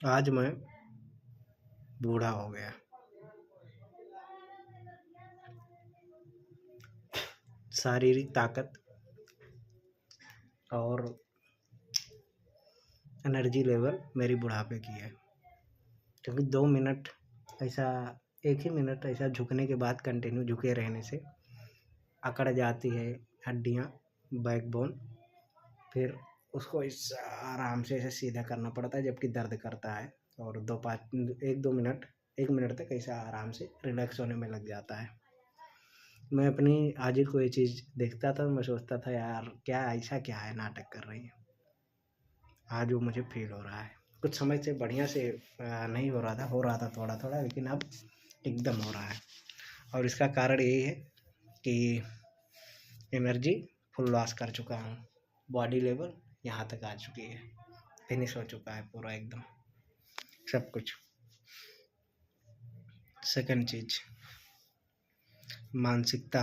आज मैं बूढ़ा हो गया। शारीरिक ताकत और एनर्जी लेवल मेरी बुढ़ापे की है, क्योंकि 2 मिनट ऐसा, 1 ही मिनट ऐसा झुकने के बाद कंटिन्यू झुके रहने से अकड़ जाती है हड्डियाँ, बैकबोन। फिर उसको इस आराम से ऐसे सीधा करना पड़ता है, जबकि दर्द करता है। और 1-2 मिनट, 1 मिनट तक ऐसा आराम से रिलैक्स होने में लग जाता है। मैं अपनी आजी को ये चीज़ देखता था तो मैं सोचता था, यार क्या ऐसा क्या है, नाटक कर रही है। आज वो मुझे फील हो रहा है। कुछ समय से बढ़िया से नहीं हो रहा था थोड़ा थोड़ा, लेकिन अब एकदम हो रहा है। और इसका कारण यही है कि एनर्जी फुल लॉस कर चुका हूँ। बॉडी लेवल यहाँ तक आ चुकी है, फिनिश हो चुका है पूरा एकदम सब कुछ। सेकंड चीज़, मानसिकता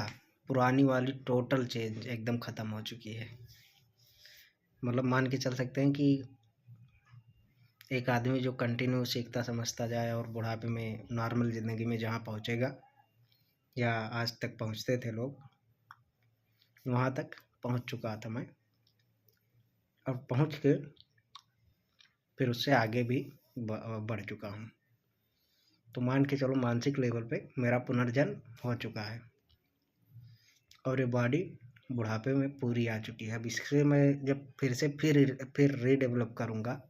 पुरानी वाली टोटल चेंज एकदम ख़त्म हो चुकी है। मतलब मान के चल सकते हैं कि एक आदमी जो कंटिन्यू सीखता समझता जाए और बुढ़ापे में नॉर्मल ज़िंदगी में जहाँ पहुँचेगा, या आज तक पहुँचते थे लोग, वहाँ तक पहुँच चुका था मैं। और पहुँच के फिर उससे आगे भी बढ़ चुका हूँ। तो मान के चलो मानसिक लेवल पे मेरा पुनर्जन्म हो चुका है और ये बॉडी बुढ़ापे में पूरी आ चुकी है। अब इससे मैं जब फिर रीडेवलप करूँगा,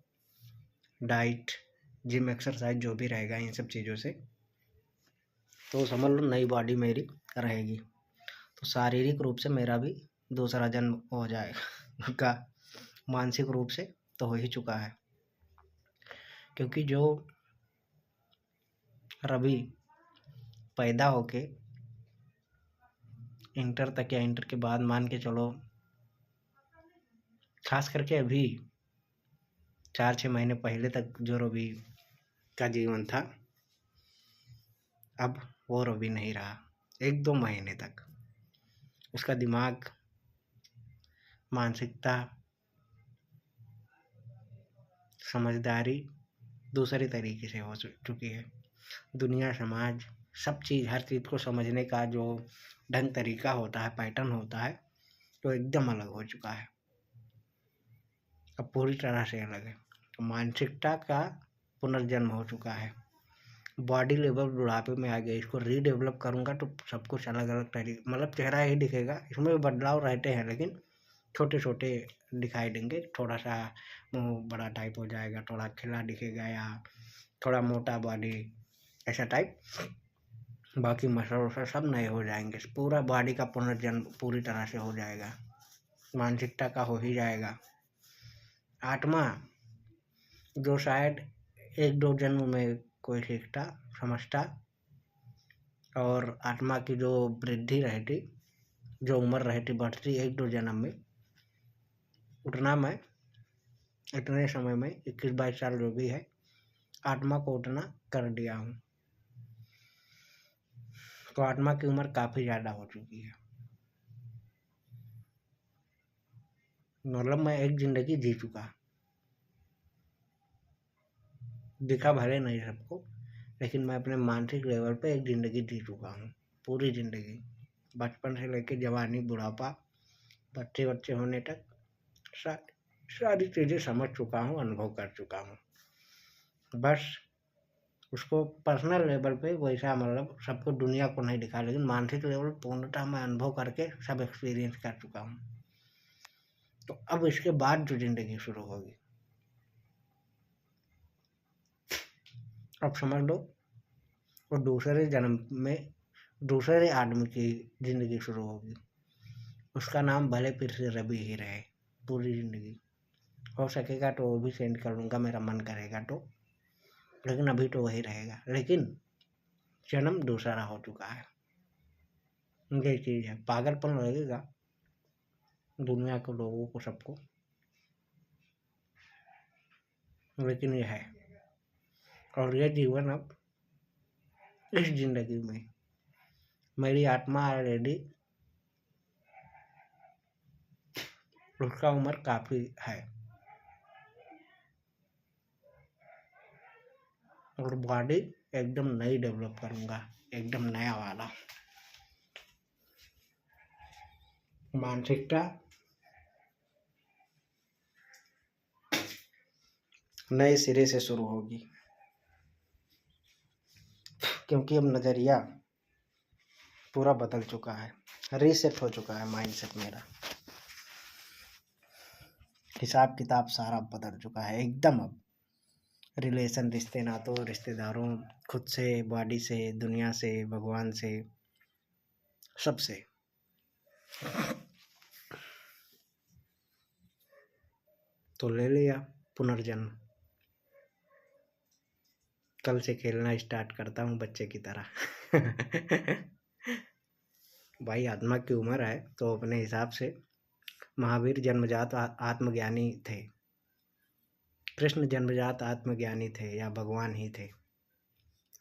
डाइट, जिम, एक्सरसाइज जो भी रहेगा इन सब चीज़ों से, तो समझ लो नई बॉडी मेरी रहेगी। तो शारीरिक रूप से मेरा भी दूसरा जन्म हो जाएगा का मानसिक रूप से तो हो ही चुका है, क्योंकि जो रवि पैदा होके इंटर तक या इंटर के बाद मान के चलो, खास करके अभी 4-6 महीने पहले तक जो रवि का जीवन था, अब वो रवि नहीं रहा। 1-2 महीने तक उसका दिमाग, मानसिकता, समझदारी दूसरे तरीके से हो चुकी है। दुनिया, समाज, सब चीज़, हर चीज़ को समझने का जो ढंग तरीका होता है, पैटर्न होता है, तो एकदम अलग हो चुका है। अब पूरी तरह से अलग है। तो मानसिकता का पुनर्जन्म हो चुका है। बॉडी लेवल बुढ़ापे में आ गया। इसको रीडेवलप करूँगा तो सब कुछ अलग अलग तरीके, मतलब चेहरा ही दिखेगा, इसमें भी बदलाव रहते हैं लेकिन छोटे छोटे दिखाई देंगे। थोड़ा सा मुँह बड़ा टाइप हो जाएगा, थोड़ा खिला दिखेगा, या थोड़ा मोटा बॉडी, ऐसा टाइप। बाकी मसल वसल सब नए हो जाएंगे। पूरा बॉडी का पुनर्जन्म पूरी तरह से हो जाएगा, मानसिकता का हो ही जाएगा। आत्मा जो शायद 1-2 जन्म में कोई सीखता समझता, और आत्मा की जो वृद्धि रहती, जो उम्र रहती बढ़ती 1-2 जन्म में, उतना मैं इतने समय में 21-22 साल जो भी है, आत्मा को उतना कर दिया हूँ। तो आत्मा की उम्र काफ़ी ज़्यादा हो चुकी है। मतलब मैं एक ज़िंदगी जी चुका, दिखा भले नहीं सबको, लेकिन मैं अपने मानसिक लेवल पे एक ज़िंदगी जी चुका हूँ, पूरी ज़िंदगी, बचपन से लेकर जवानी, बुढ़ापा, बच्चे बच्चे होने तक सारी चीज़ें समझ चुका हूँ, अनुभव कर चुका हूँ। बस उसको पर्सनल लेवल पे वैसा, मतलब सबको, दुनिया को नहीं दिखा, लेकिन मानसिक लेवल पूर्णतः मैं अनुभव करके सब एक्सपीरियंस कर चुका हूँ। तो अब इसके बाद जो ज़िंदगी शुरू होगी, अब समझ लो वो दूसरे जन्म में दूसरे आदमी की ज़िंदगी शुरू होगी। उसका नाम भले फिर से रवि ही रहे पूरी ज़िंदगी। हो सकेगा तो वो भी सेंड कर लूँगा, मेरा मन करेगा तो, लेकिन अभी तो वही रहेगा। लेकिन जन्म दूसरा हो चुका है। ये चीज़ है, पागलपन लगेगा दुनिया के लोगों को, सबको, लेकिन ये है। और ये जीवन अब इस ज़िंदगी में मेरी आत्मा ऑलरेडी, उसका उम्र काफ़ी है। और बॉडी एकदम नई डेवलप करूँगा, एकदम नया वाला। मानसिकता नए सिरे से शुरू होगी, क्योंकि अब नज़रिया पूरा बदल चुका है, रीसेट हो चुका है माइंडसेट मेरा। हिसाब किताब सारा बदल चुका है एकदम। अब रिलेशन, रिश्ते नातों, रिश्तेदारों, खुद से, बॉडी से, दुनिया से, भगवान से, सबसे। तो ले लिया पुनर्जन्म। कल से खेलना स्टार्ट करता हूँ बच्चे की तरह। भाई आत्मा की उम्र है तो अपने हिसाब से महावीर जन्मजात आत्मज्ञानी थे, कृष्ण जन्मजात आत्मज्ञानी थे या भगवान ही थे।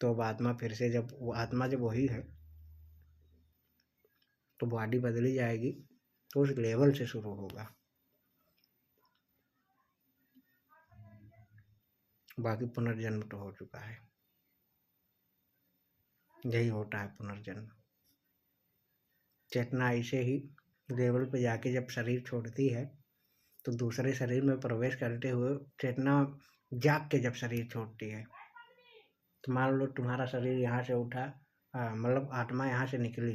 तो अब आत्मा फिर से, जब वो आत्मा जब वही है तो बॉडी बदली जाएगी, तो उस लेवल से शुरू होगा। बाकी पुनर्जन्म तो हो चुका है, यही होता है पुनर्जन्म। चेतना ऐसे ही लेवल पे जाके जब शरीर छोड़ती है तो दूसरे शरीर में प्रवेश करते हुए चेतना जाग के जब शरीर छोड़ती है, तो मान लो तुम्हारा शरीर यहाँ से उठा, मतलब आत्मा यहाँ से निकली,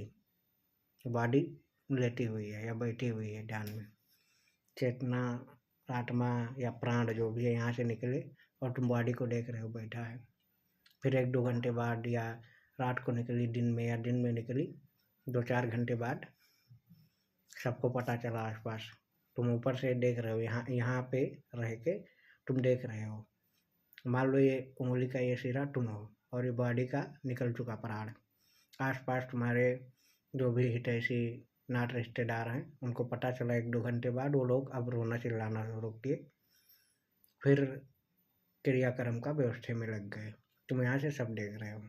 बॉडी लेटी हुई है या बैठी हुई है ध्यान में, चेतना, आत्मा या प्राण जो भी है यहाँ से निकले और तुम बॉडी को देख रहे हो बैठा है। फिर 1-2 घंटे बाद या रात को निकली दिन में, या दिन में निकली 2-4 घंटे बाद, सबको पता चला आसपास, तुम ऊपर से देख रहे हो, यहाँ पे रह के तुम देख रहे हो। मान लो ये उंगली का ये सिरा तुम हो और ये बॉडी का निकल चुका प्राण। आसपास तुम्हारे जो भी हितैषी नात रिश्तेदार हैं, उनको पता चला 1-2 घंटे बाद, वो लोग अब रोना चिल्लाना शुरू किए, फिर क्रियाक्रम का व्यवस्था में लग गए। तुम यहाँ से सब देख रहे हो।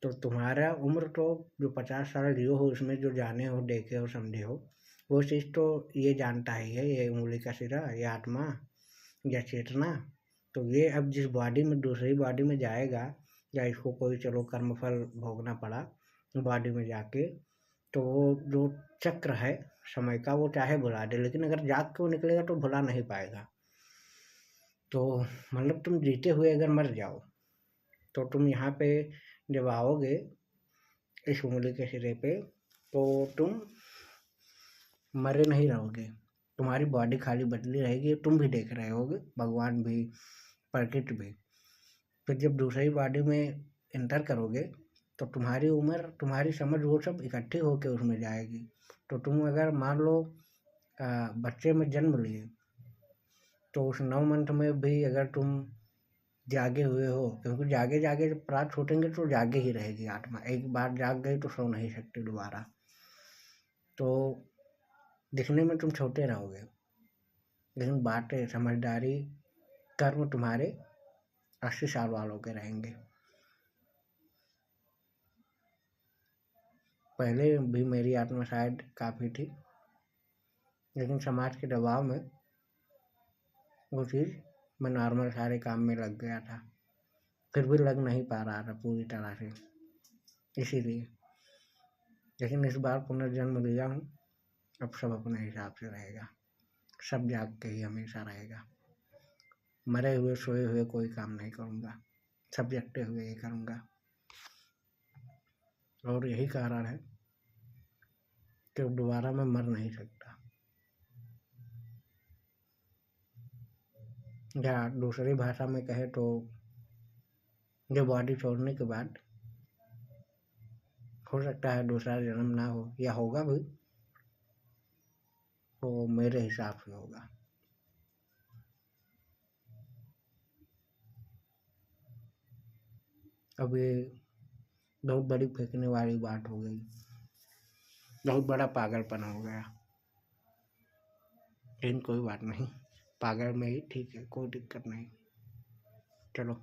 तो तुम्हारा उम्र तो जो 50 साल जियो हो, उसमें जो जाने हो, देखे हो, समझे हो, वो चीज़ तो ये जानता ही है, ये उंगली का सिरा, ये आत्मा या चेतना। तो ये अब जिस बॉडी में, दूसरी बॉडी में जाएगा, या इसको कोई चलो कर्मफल भोगना पड़ा बॉडी में जाके, तो वो जो चक्र है समय का, वो चाहे भुला दे, लेकिन अगर जाग के वो निकलेगा तो भुला नहीं पाएगा। तो मतलब तुम जीते हुए अगर मर जाओ तो तुम यहाँ पे जब आओगे इस उंगली के सिरे पे, तो तुम मरे नहीं रहोगे, तुम्हारी बॉडी खाली बदली रहेगी, तुम भी देख रहे होगे, भगवान भी, प्रकृति भी। फिर जब दूसरी बॉडी में एंटर करोगे तो तुम्हारी उम्र, तुम्हारी समझ, वो सब इकट्ठी होके उसमें जाएगी। तो तुम अगर मान लो बच्चे में जन्म लिए, तो उस 9 मंथ में भी अगर तुम जागे हुए हो, क्योंकि जागे जागे जब प्राण छूटेंगे तो जागे ही रहेगी आत्मा, एक बार जाग गई तो सो नहीं सकती दोबारा। तो दिखने में तुम छोटे रहोगे, लेकिन बातें, समझदारी, कर्म तुम्हारे 80 साल वालों के रहेंगे। पहले भी मेरी आत्मा शायद काफ़ी थी, लेकिन समाज के दबाव में वो चीज़, मैं नॉर्मल सारे काम में लग गया था, फिर भी लग नहीं पा रहा था पूरी तरह से, इसीलिए। लेकिन इस बार पुनर्जन्म लिया हूँ, अब सब अपने हिसाब से रहेगा, सब जाग के ही हमेशा रहेगा। मरे हुए सोए हुए कोई काम नहीं करूँगा, सब जगते हुए ही करूँगा। और यही कारण है कि दोबारा मैं मर नहीं सकता, या दूसरी भाषा में कहे तो जो बॉडी छोड़ने के बाद हो सकता है दूसरा जन्म ना हो, या होगा भी तो मेरे हिसाब से होगा। अब ये बहुत बड़ी फेंकने वाली बात हो गई, बहुत बड़ा पागलपन हो गया, लेकिन कोई बात नहीं, पागल में ही ठीक है, कोई दिक्कत नहीं। चलो।